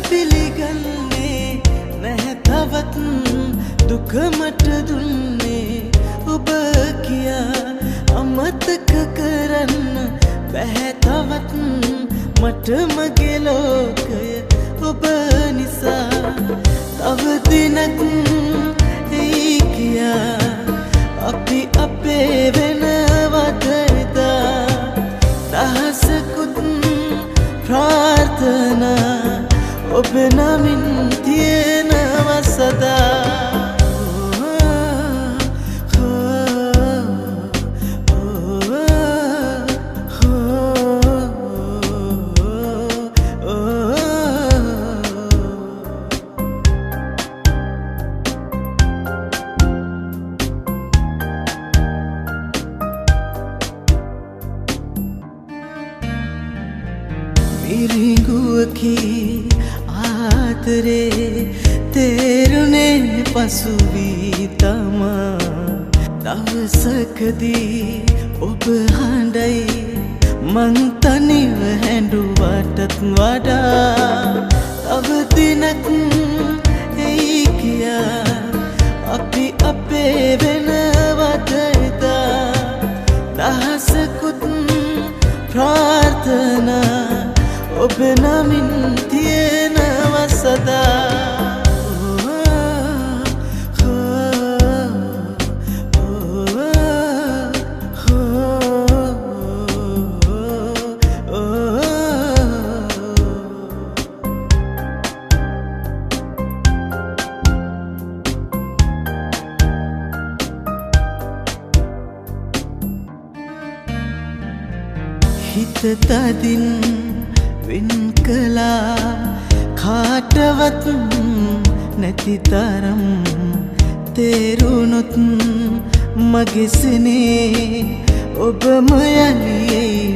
පිළිගන්නේ නැහැ තවත් දුක මට දුන්නේ ඔබ කියා අමතක කරන්න බැහැ තවත් මට මගේ ලෝකය ඔබ නිසා තව දිනක් එයි කියා අපි අපේ වෙනවද එදා දහසකුත් ප්‍රාර්ථනා ඔබ නමින් තියෙනවා සදා මිරිඟුවකි ආදරේ තේරුනේ පසු වී තමා දවසකදී ඔබ හඬයි මං තනිව හැඬුවටත් වඩා තව දිනක් එයි කියා අපි අපේ වෙනවද එදා දහසකුත් ප්‍රාර්ථනා ඔබ නමින් තියෙනවා සදා හිත තදින් වෙන් කළා කාටවත් නැති තරම් තේරුණොත් මගේ සිනේ ඔබම යලියේ